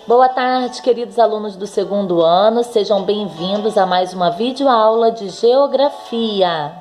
Boa tarde, queridos alunos do segundo ano, sejam bem-vindos a mais uma videoaula de Geografia.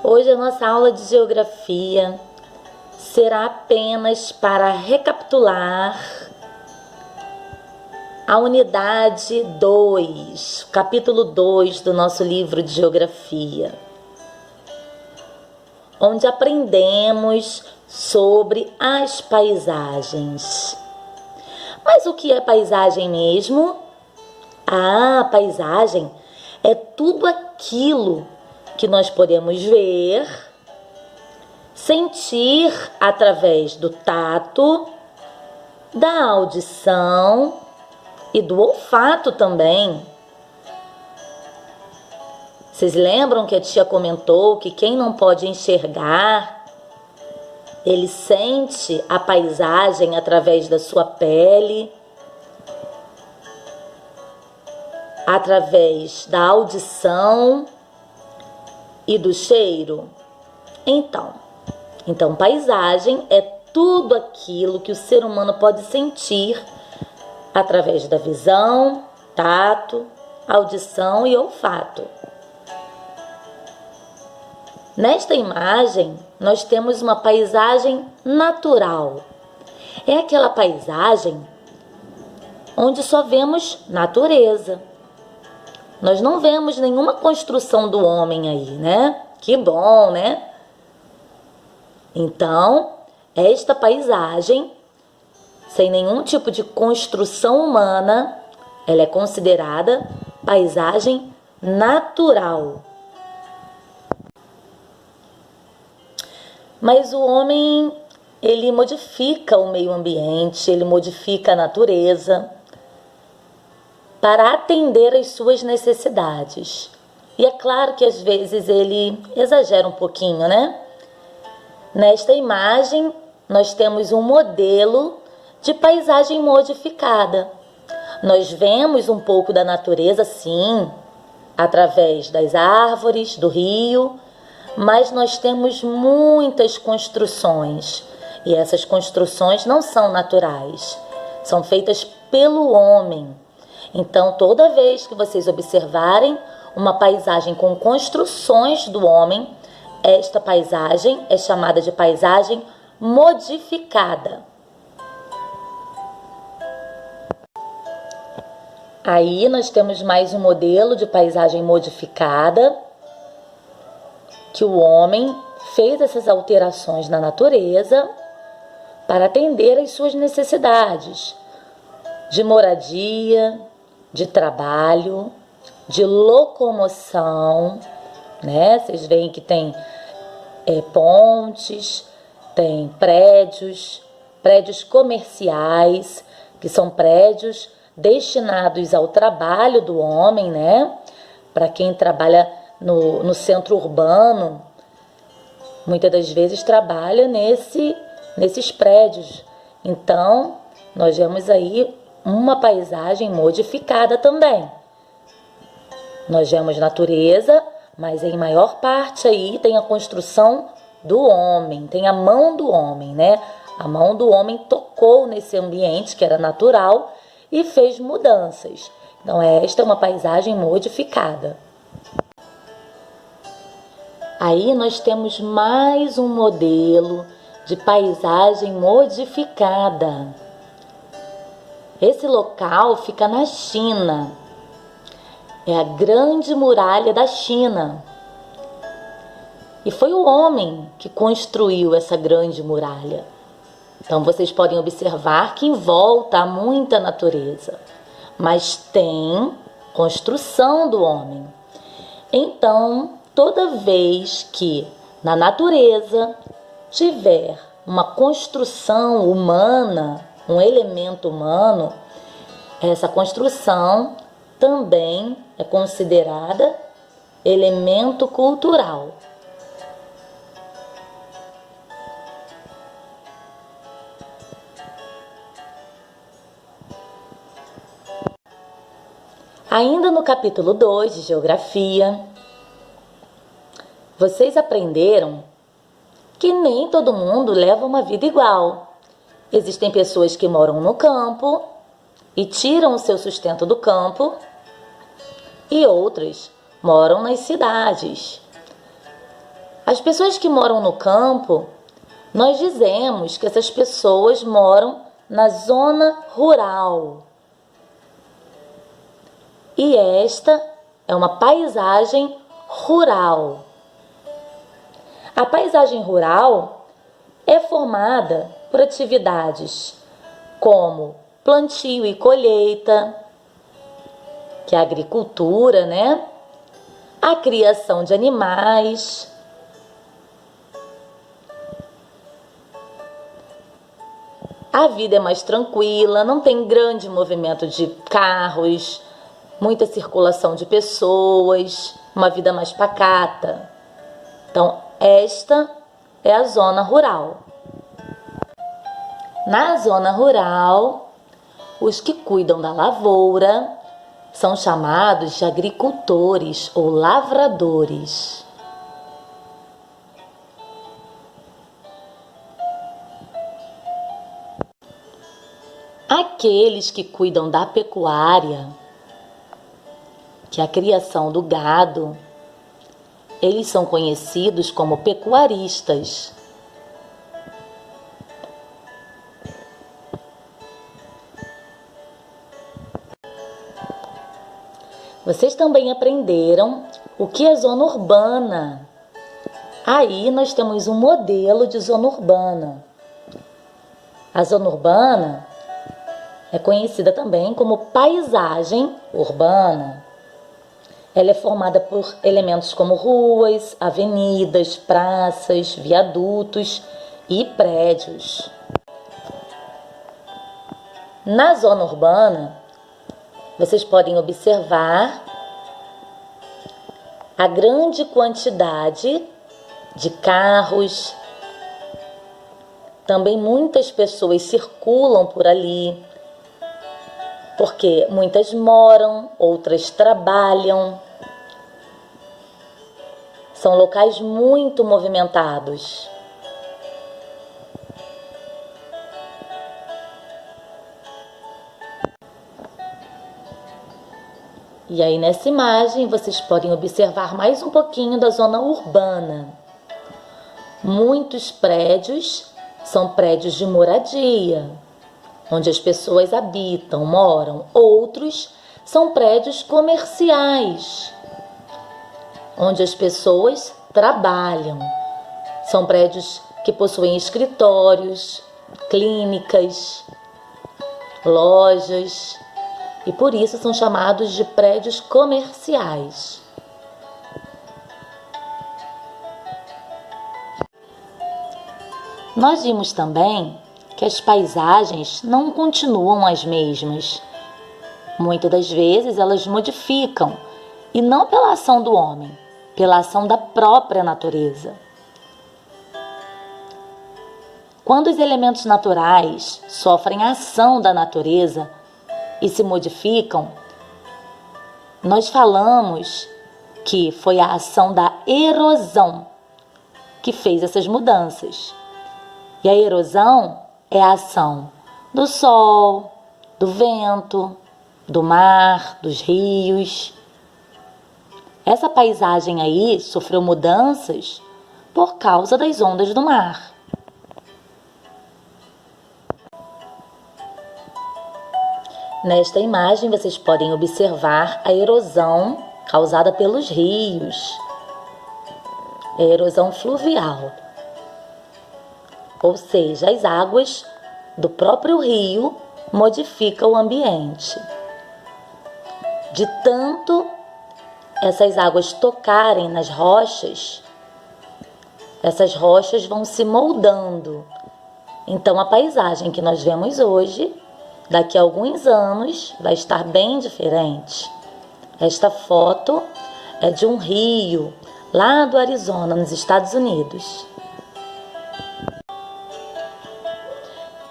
Hoje a nossa aula de Geografia será apenas para recapitular a unidade 2, capítulo 2 do nosso livro de Geografia, onde aprendemos sobre as paisagens. Mas o que é paisagem mesmo? A paisagem é tudo aquilo que nós podemos ver, sentir através do tato, da audição e do olfato também. Vocês lembram que a tia comentou que quem não pode enxergar, ele sente a paisagem através da sua pele, através da audição e do cheiro? Então, paisagem é tudo aquilo que o ser humano pode sentir através da visão, tato, audição e olfato. Nesta imagem, nós temos uma paisagem natural. É aquela paisagem onde só vemos natureza. Nós não vemos nenhuma construção do homem aí, né? Que bom, né? Então, esta paisagem, sem nenhum tipo de construção humana, ela é considerada paisagem natural. Mas o homem, ele modifica o meio ambiente, ele modifica a natureza para atender às suas necessidades. E é claro que às vezes ele exagera um pouquinho, né? Nesta imagem, nós temos um modelo de paisagem modificada. Nós vemos um pouco da natureza, sim, através das árvores, do rio, mas nós temos muitas construções, e essas construções não são naturais, são feitas pelo homem. Então, toda vez que vocês observarem uma paisagem com construções do homem, esta paisagem é chamada de paisagem modificada. Aí nós temos mais um modelo de paisagem modificada, que o homem fez essas alterações na natureza para atender às suas necessidades de moradia, de trabalho, de locomoção, né? Vocês veem que tem pontes, tem prédios comerciais, que são prédios destinados ao trabalho do homem, né? Para quem trabalha no centro urbano, muitas das vezes trabalha nesses prédios. Então, nós vemos aí uma paisagem modificada também. Nós vemos natureza, mas em maior parte aí tem a construção do homem, tem a mão do homem, né? A mão do homem tocou nesse ambiente que era natural e fez mudanças. Então, esta é uma paisagem modificada. Aí nós temos mais um modelo de paisagem modificada. Esse local fica na China. É a Grande Muralha da China. E foi o homem que construiu essa grande muralha. Então vocês podem observar que em volta há muita natureza, mas tem construção do homem. Então, toda vez que na natureza tiver uma construção humana, um elemento humano, essa construção também é considerada elemento cultural. Ainda no capítulo 2 de Geografia, vocês aprenderam que nem todo mundo leva uma vida igual. Existem pessoas que moram no campo e tiram o seu sustento do campo, e outras moram nas cidades. As pessoas que moram no campo, nós dizemos que essas pessoas moram na zona rural. E esta é uma paisagem rural. A paisagem rural é formada por atividades como plantio e colheita, que é a agricultura, né? A criação de animais, a vida é mais tranquila, não tem grande movimento de carros, muita circulação de pessoas, uma vida mais pacata. Então, esta é a zona rural. Na zona rural, os que cuidam da lavoura são chamados de agricultores ou lavradores. Aqueles que cuidam da pecuária, que é a criação do gado, eles são conhecidos como pecuaristas. Vocês também aprenderam o que é zona urbana. Aí nós temos um modelo de zona urbana. A zona urbana é conhecida também como paisagem urbana. Ela é formada por elementos como ruas, avenidas, praças, viadutos e prédios. Na zona urbana, vocês podem observar a grande quantidade de carros. Também muitas pessoas circulam por ali, porque muitas moram, outras trabalham. São locais muito movimentados. E aí nessa imagem vocês podem observar mais um pouquinho da zona urbana. Muitos prédios são prédios de moradia, onde as pessoas habitam, moram. Outros são prédios comerciais, onde as pessoas trabalham. São prédios que possuem escritórios, clínicas, lojas, e por isso são chamados de prédios comerciais. Nós vimos também que as paisagens não continuam as mesmas. Muitas das vezes elas modificam, e não pela ação do homem, pela ação da própria natureza. Quando os elementos naturais sofrem a ação da natureza e se modificam, nós falamos que foi a ação da erosão que fez essas mudanças. E a erosão é a ação do sol, do vento, do mar, dos rios. Essa paisagem aí sofreu mudanças por causa das ondas do mar. Nesta imagem vocês podem observar a erosão causada pelos rios. É a erosão fluvial. Ou seja, as águas do próprio rio modificam o ambiente. De tanto essas águas tocarem nas rochas, essas rochas vão se moldando. Então a paisagem que nós vemos hoje, daqui a alguns anos, vai estar bem diferente. Esta foto é de um rio lá do Arizona, nos Estados Unidos.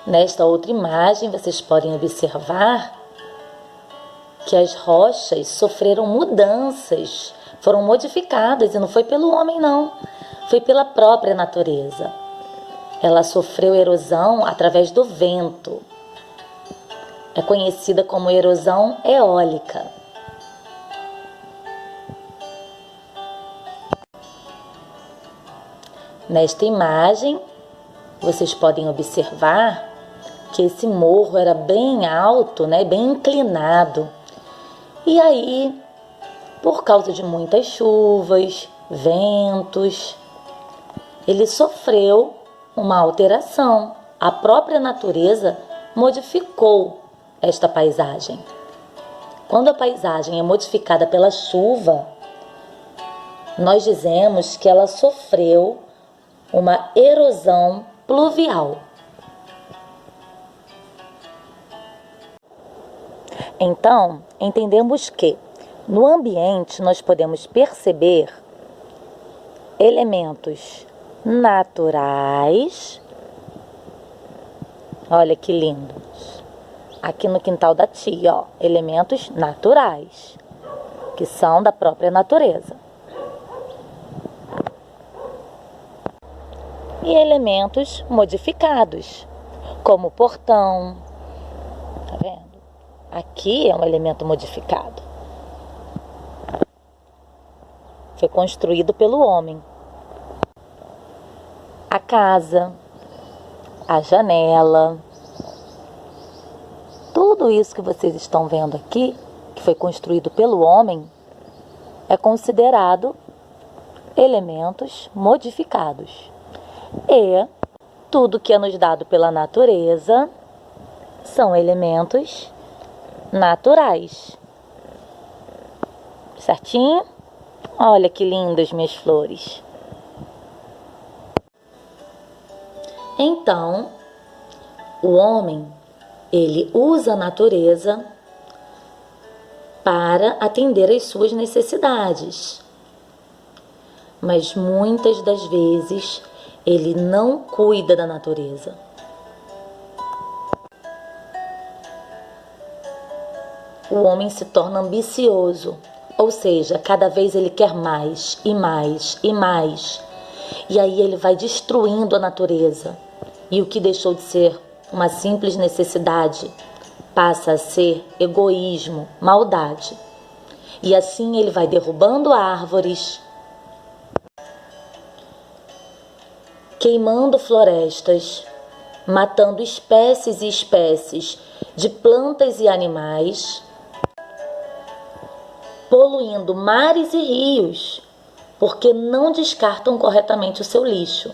Nesta outra imagem, vocês podem observar que as rochas sofreram mudanças, foram modificadas, e não foi pelo homem não, foi pela própria natureza. ela sofreu erosão através do vento. É conhecida como erosão eólica. Nesta imagem, vocês podem observar que esse morro era bem alto, né, bem inclinado. E aí, por causa de muitas chuvas, ventos, ele sofreu uma alteração. A própria natureza modificou esta paisagem. Quando a paisagem é modificada pela chuva, nós dizemos que ela sofreu uma erosão pluvial. Então, entendemos que no ambiente nós podemos perceber elementos naturais. Olha que lindo. Aqui no quintal da tia, ó, elementos naturais, que são da própria natureza. E elementos modificados, como o portão. Tá vendo? Aqui é um elemento modificado. Foi construído pelo homem. A casa, a janela, tudo isso que vocês estão vendo aqui, que foi construído pelo homem, é considerado elementos modificados. E tudo que é nos dado pela natureza são elementos naturais. Certinho? Olha que lindas minhas flores. Então, o homem, ele usa a natureza para atender às suas necessidades. Mas muitas das vezes ele não cuida da natureza. O homem se torna ambicioso, ou seja, cada vez ele quer mais e mais e mais. E aí ele vai destruindo a natureza. E o que deixou de ser uma simples necessidade passa a ser egoísmo, maldade. E assim ele vai derrubando árvores, queimando florestas, matando espécies e espécies de plantas e animais, poluindo mares e rios, porque não descartam corretamente o seu lixo.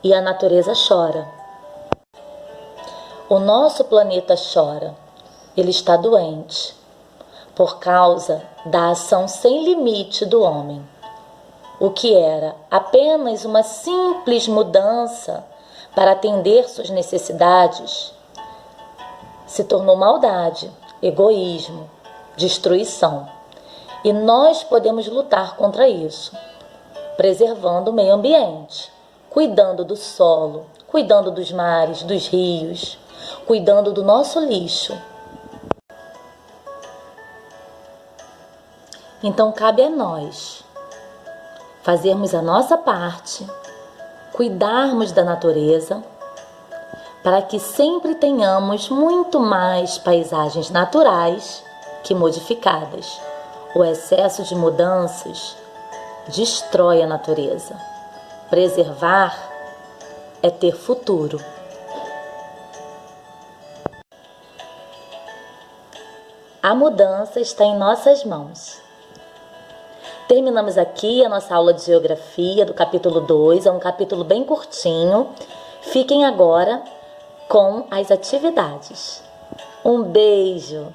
E a natureza chora. O nosso planeta chora. Ele está doente por causa da ação sem limite do homem. O que era apenas uma simples mudança para atender suas necessidades se tornou maldade, egoísmo, destruição. E nós podemos lutar contra isso, preservando o meio ambiente, cuidando do solo, cuidando dos mares, dos rios, cuidando do nosso lixo. Então cabe a nós fazermos a nossa parte, cuidarmos da natureza, para que sempre tenhamos muito mais paisagens naturais que modificadas. O excesso de mudanças destrói a natureza. Preservar é ter futuro. A mudança está em nossas mãos. Terminamos aqui a nossa aula de geografia do capítulo 2, é um capítulo bem curtinho. Fiquem agora com as atividades. Um beijo!